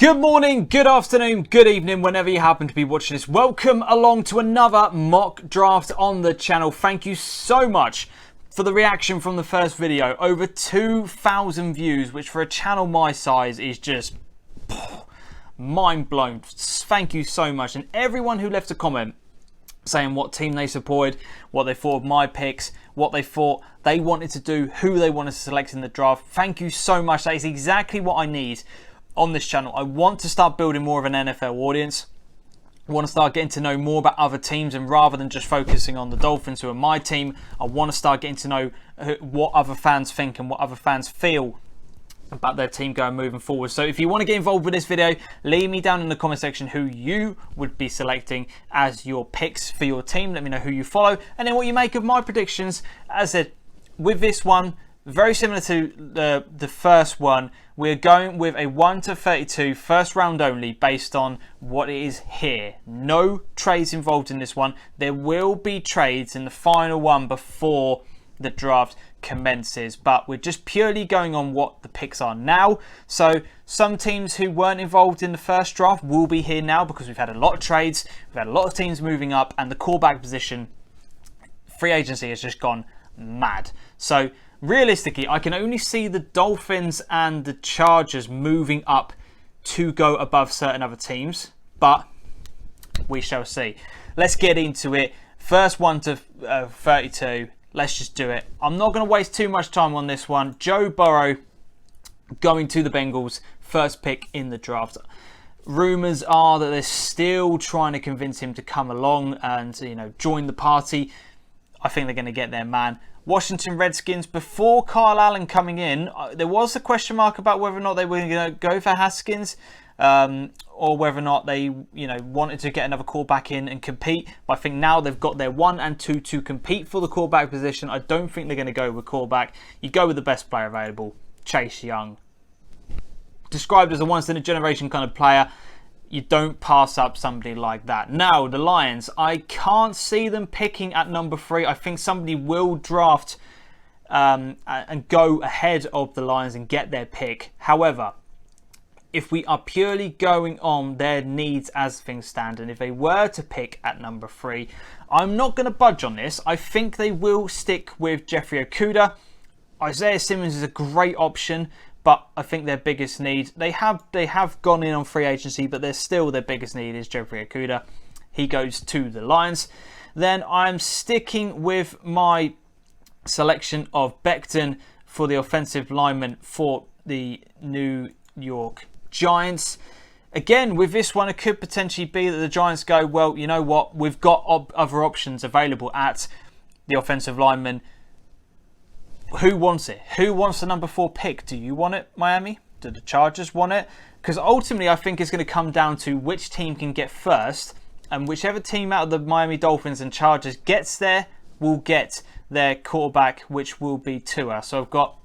Good morning, good afternoon, good evening, whenever you happen to be watching this. Welcome along to another mock draft on the channel. Thank you so much for the reaction from the first video. Over 2,000 views, which for a channel my size is just mind blown. Thank you so much. And everyone who left a comment saying what team they supported, what they thought of my picks, what they thought they wanted to do, who they wanted to select in the draft. Thank you so much. That is exactly what I need on this channel. I want to start building more of an NFL audience. I want to start getting to know more about other teams, and rather than just focusing on the Dolphins, who are my team, I want to start getting to know what other fans think and what other fans feel about their team moving forward. So if you want to get involved with this video, leave me down in the comment section who you would be selecting as your picks for your team. Let me know who you follow and then what you make of my predictions. As I said, with this one, very similar to the first one, we're going with a 1 to 32 first round only based on what it is here. No trades involved in this one. There will be trades in the final one before the draft commences, but we're just purely going on what the picks are now. So some teams who weren't involved in the first draft will be here now because we've had a lot of trades, we've had a lot of teams moving up, and the quarterback position, free agency has just gone mad. So realistically, I can only see the Dolphins and the Chargers moving up to go above certain other teams, but we shall see. Let's get into it. First 1 to 32. Let's just do it. I'm not going to waste too much time on this one. Joe Burrow going to the Bengals, first pick in the draft. Rumours are that they're still trying to convince him to come along and, join the party. I think they're going to get their man. Washington Redskins, before Kyle Allen coming in, there was a question mark about whether or not they were going to go for Haskins, or whether or not they, wanted to get another quarterback in and compete. But I think now they've got their 1 and 2 to compete for the quarterback position. I don't think they're going to go with quarterback. You go with the best player available, Chase Young. Described as a once-in-a-generation kind of player. You don't pass up somebody like that. Now, the Lions, I can't see them picking at number 3. I think somebody will draft and go ahead of the Lions and get their pick. However, if we are purely going on their needs as things stand, and if they were to pick at number 3, I'm not going to budge on this. I think they will stick with Jeffrey Okudah. Isaiah Simmons is a great option, but I think their biggest need, they have gone in on free agency, but they're still their biggest need is Jeffrey Okudah. He goes to the Lions. Then I'm sticking with my selection of Becton for the offensive lineman for the New York Giants. Again, with this one, it could potentially be that the Giants go, well, you know what, we've got other options available at the offensive lineman. Who wants it? Who wants the number 4 pick? Do you want it, Miami? Do the Chargers want it? Because ultimately, I think it's going to come down to which team can get first, and whichever team out of the Miami Dolphins and Chargers gets there will get their quarterback, which will be Tua. So I've got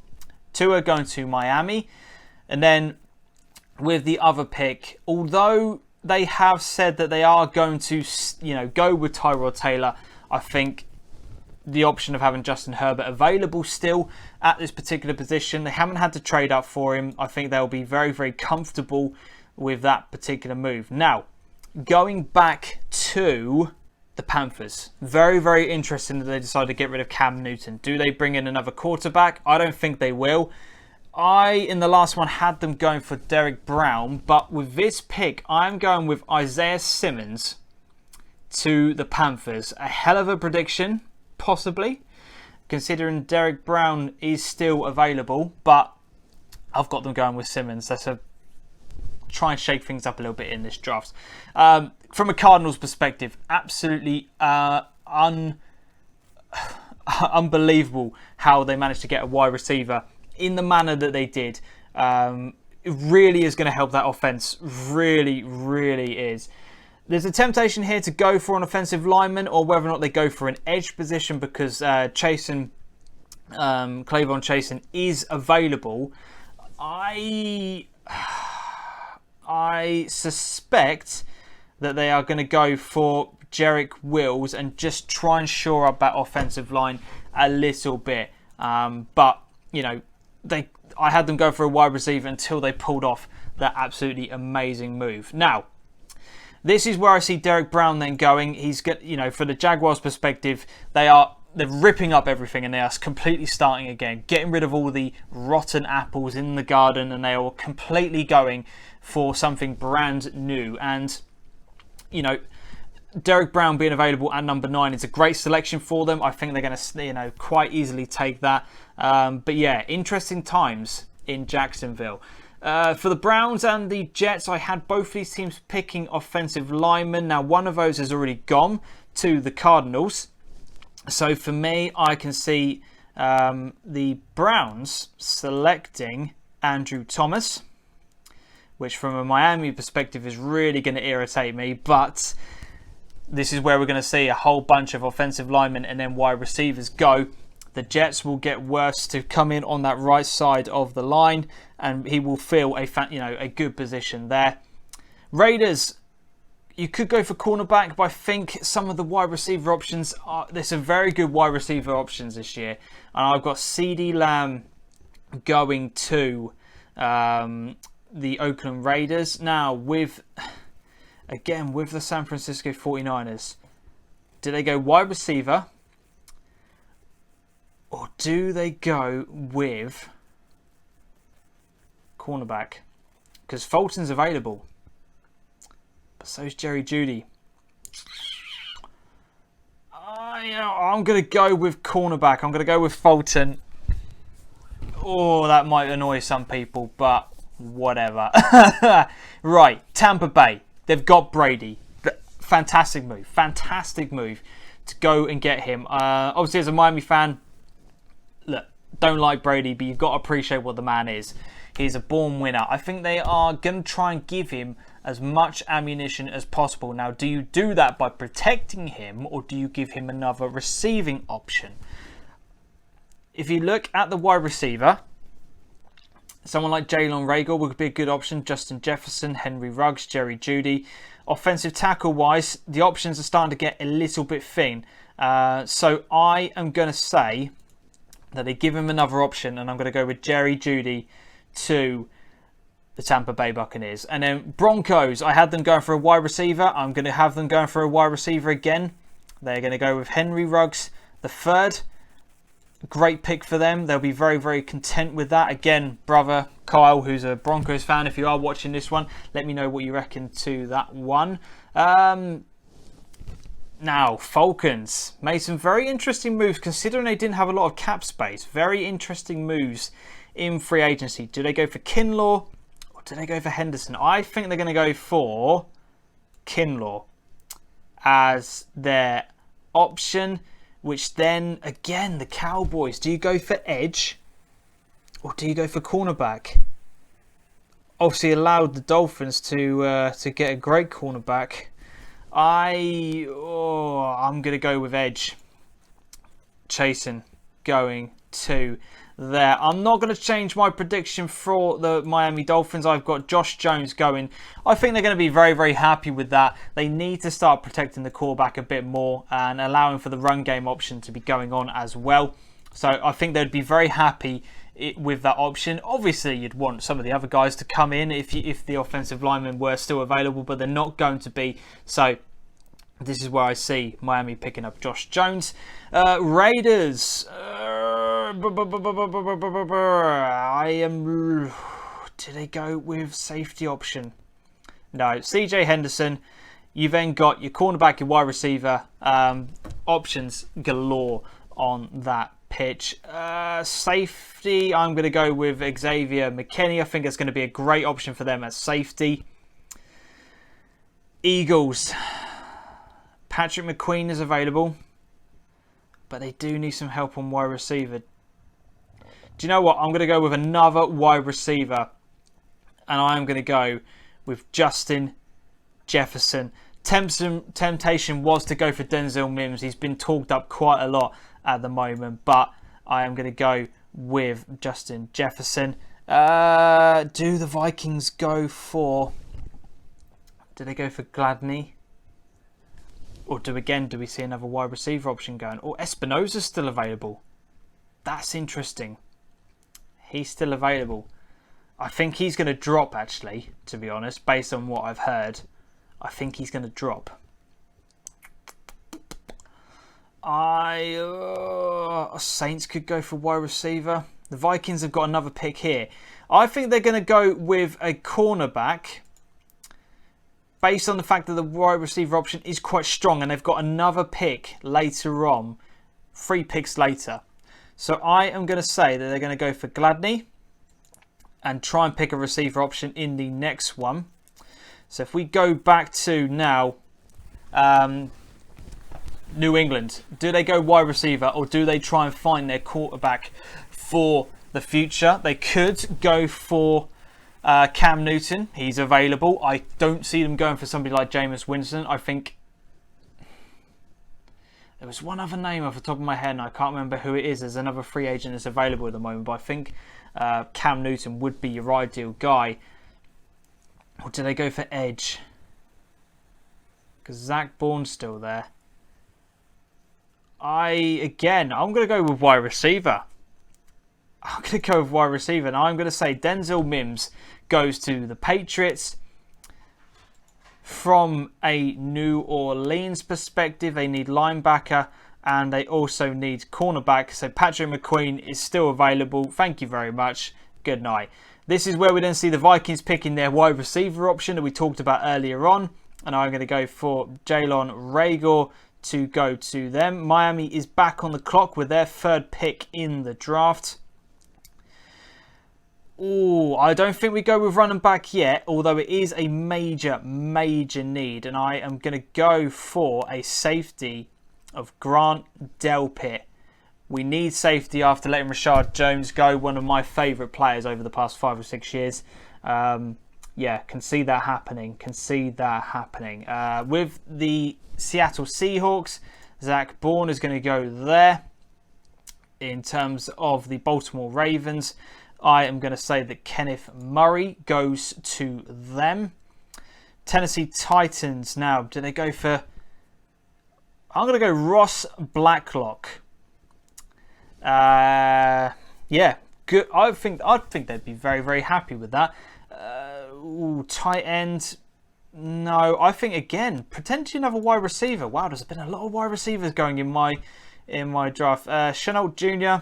Tua going to Miami, and then with the other pick, although they have said that they are going to, go with Tyrod Taylor, I think the option of having Justin Herbert available still at this particular position. They haven't had to trade up for him. I think they'll be very, very comfortable with that particular move. Now, going back to the Panthers. Very, very interesting that they decided to get rid of Cam Newton. Do they bring in another quarterback? I don't think they will. In the last one, had them going for Derek Brown. But with this pick, I'm going with Isaiah Simmons to the Panthers. A hell of a prediction. Possibly, considering Derek Brown is still available, but I've got them going with Simmons. That's try and shake things up a little bit in this draft. From a Cardinals perspective, absolutely unbelievable how they managed to get a wide receiver in the manner that they did. It really is going to help that offense. Really, really is. There's a temptation here to go for an offensive lineman, or whether or not they go for an edge position, because Clayvon Chasen is available. I suspect that they are going to go for Jarek Wills and just try and shore up that offensive line a little bit. But I had them go for a wide receiver until they pulled off that absolutely amazing move. Now, this is where I see Derek Brown then going. He's got, you know, for the Jaguars' perspective, they're ripping up everything and they are completely starting again, getting rid of all the rotten apples in the garden, and they are completely going for something brand new. And, you know, Derek Brown being available at number 9 is a great selection for them. I think they're going to, you know, quite easily take that. But yeah, interesting times in Jacksonville. For the Browns and the Jets, I had both these teams picking offensive linemen. Now, one of those has already gone to the Cardinals. So for me, I can see the Browns selecting Andrew Thomas, which from a Miami perspective is really going to irritate me. But this is where we're going to see a whole bunch of offensive linemen and then wide receivers go. The Jets will get Worst to come in on that right side of the line, and he will feel a good position there. Raiders, you could go for cornerback, but I think some of the wide receiver options there's some very good wide receiver options this year, and I've got CeeDee Lamb going to the Oakland Raiders. Now, with the San Francisco 49ers, do they go wide receiver? Or do they go with cornerback? Because Fulton's available. But so is Jerry Jeudy. I'm going to go with cornerback. I'm going to go with Fulton. Oh, that might annoy some people, but whatever. Right, Tampa Bay. They've got Brady. Fantastic move. Fantastic move to go and get him. Obviously, as a Miami fan, look, don't like Brady, but you've got to appreciate what the man is. He's a born winner. I think they are going to try and give him as much ammunition as possible. Now, do you do that by protecting him, or do you give him another receiving option? If you look at the wide receiver, someone like Jalen Reagor would be a good option. Justin Jefferson, Henry Ruggs, Jerry Jeudy. Offensive tackle-wise, the options are starting to get a little bit thin. So I am going to say that they give him another option, and I'm going to go with Jerry Jeudy to the Tampa Bay Buccaneers. And then Broncos, I had them going for a wide receiver. I'm going to have them going for a wide receiver again. They're going to go with Henry Ruggs the third. Great pick for them. They'll be very, very content with that. Again, brother Kyle, who's a Broncos fan, if you are watching this one, let me know what you reckon to that one. Now, Falcons made some very interesting moves considering they didn't have a lot of cap space. Very interesting moves in free agency. Do they go for Kinlaw or do they go for Henderson? I think they're going to go for Kinlaw as their option, which then, again, the Cowboys. Do you go for edge or do you go for cornerback? Obviously allowed the Dolphins to get a great cornerback. I'm going to go with edge. Chasen going to there. I'm not going to change my prediction for the Miami Dolphins. I've got Josh Jones going. I think they're going to be very, very happy with that. They need to start protecting the quarterback a bit more and allowing for the run game option to be going on as well. So I think they'd be very happy with that option. Obviously, you'd want some of the other guys to come in if the offensive linemen were still available, but they're not going to be. So this is where I see Miami picking up Josh Jones. Raiders. Do they go with safety option? No. CJ Henderson. You then got your cornerback, your wide receiver. Options galore on that pitch. Safety, I'm going to go with Xavier McKinney. I think it's going to be a great option for them at safety. Eagles. Patrick McQueen is available, but they do need some help on wide receiver. Do you know what? I'm going to go with another wide receiver, and I'm going to go with Justin Jefferson. Temptation was to go for Denzel Mims. He's been talked up quite a lot at the moment, but I am going to go with Justin Jefferson. Do the Vikings go for... Do they go for Gladney? Or do we see another wide receiver option going? Or Espinosa's still available. That's interesting. He's still available. I think he's going to drop, actually, to be honest, based on what I've heard. I think he's going to drop. Saints could go for wide receiver. The Vikings have got another pick here. I think they're going to go with a cornerback based on the fact that the wide receiver option is quite strong and they've got another pick later on, 3 picks later. So I am going to say that they're going to go for Gladney and try and pick a receiver option in the next one. So if we go back to now, New England, do they go wide receiver or do they try and find their quarterback for the future? They could go for Cam Newton. He's available. I don't see them going for somebody like Jameis Winston. I think there was one other name off the top of my head and I can't remember who it is. There's another free agent that's available at the moment, but I think Cam Newton would be your ideal guy. Or do they go for edge? Because Zach Bourne's still there. I'm going to go with wide receiver. I'm going to go with wide receiver. And I'm going to say Denzel Mims goes to the Patriots. From a New Orleans perspective, they need linebacker and they also need cornerback. So Patrick McQueen is still available. Thank you very much. Good night. This is where we then see the Vikings picking their wide receiver option that we talked about earlier on. And I'm going to go for Jalen Reagor to go to them. Miami is back on the clock with their 3rd pick in the draft. Oh, I don't think we go with running back yet, although it is a major need. And I am going to go for a safety of Grant Delpit. We need safety after letting Rashard Jones go, one of my favourite players over the past 5 or 6 years. Yeah, can see that happening. With the Seattle Seahawks, Zach Bourne is going to go there. In terms of the Baltimore Ravens, I am going to say that Kenneth Murray goes to them. Tennessee Titans now, do they go for... I'm going to go Ross Blacklock. Yeah, good. I think they'd be very, very happy with that. Tight end... No, I think again potentially another wide receiver. Wow, there's been a lot of wide receivers going in my draft. Chenault Jr.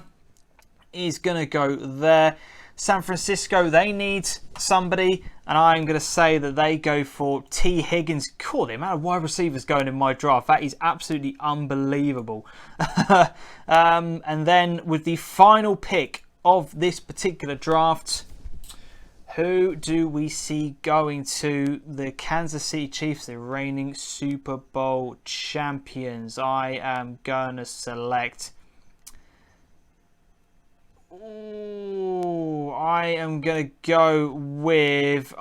is going to go there. San Francisco, they need somebody, and I'm going to say that they go for T. Higgins. Cool, the amount of wide receivers going in my draft, that is absolutely unbelievable. And then with the final pick of this particular draft, who do we see going to the Kansas City Chiefs, the reigning Super Bowl champions? I am going to select... I'm going to go with...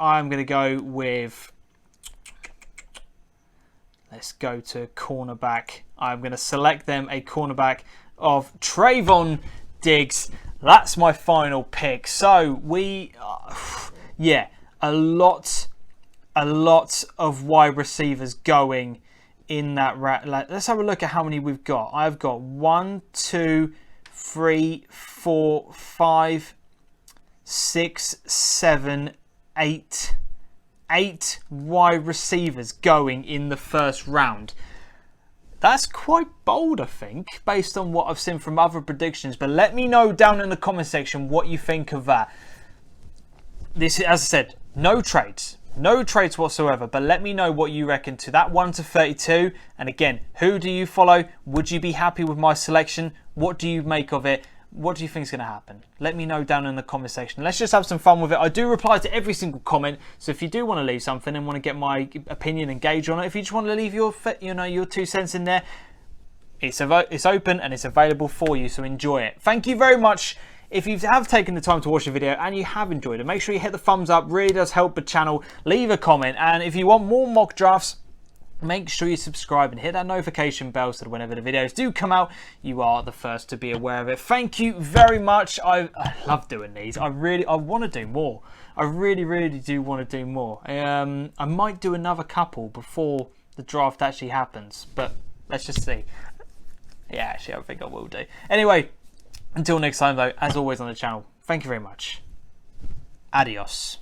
Let's go to cornerback. I'm going to select them a cornerback of Trayvon Diggs. That's my final pick. So we, yeah, a lot of wide receivers going in that. Let's have a look at how many we've got. I've got 1, 2, 3, 4, 5, 6, 7, 8. 8 wide receivers going in the first round. That's quite bold, I think, based on what I've seen from other predictions. But let me know down in the comment section what you think of that. This, as I said, no trades whatsoever. But let me know what you reckon to that 1 to 32. And again, who do you follow? Would you be happy with my selection? What do you make of it? What do you think is going to happen? Let me know down in the comment section. Let's just have some fun with it. I do reply to every single comment. So if you do want to leave something and want to get my opinion and gauge on it, if you just want to leave your 2 cents in there, it's open and it's available for you. So enjoy it. Thank you very much. If you have taken the time to watch the video and you have enjoyed it, make sure you hit the thumbs up. Really does help the channel. Leave a comment. And if you want more mock drafts, make sure you subscribe and hit that notification bell so that whenever the videos do come out, you are the first to be aware of it. Thank you very much. I love doing these. I want to do more. I really do want to do more. I might do another couple before the draft actually happens, but let's just see. Yeah, actually, I think I will do. Anyway, until next time though, as always on the channel, thank you very much. Adios.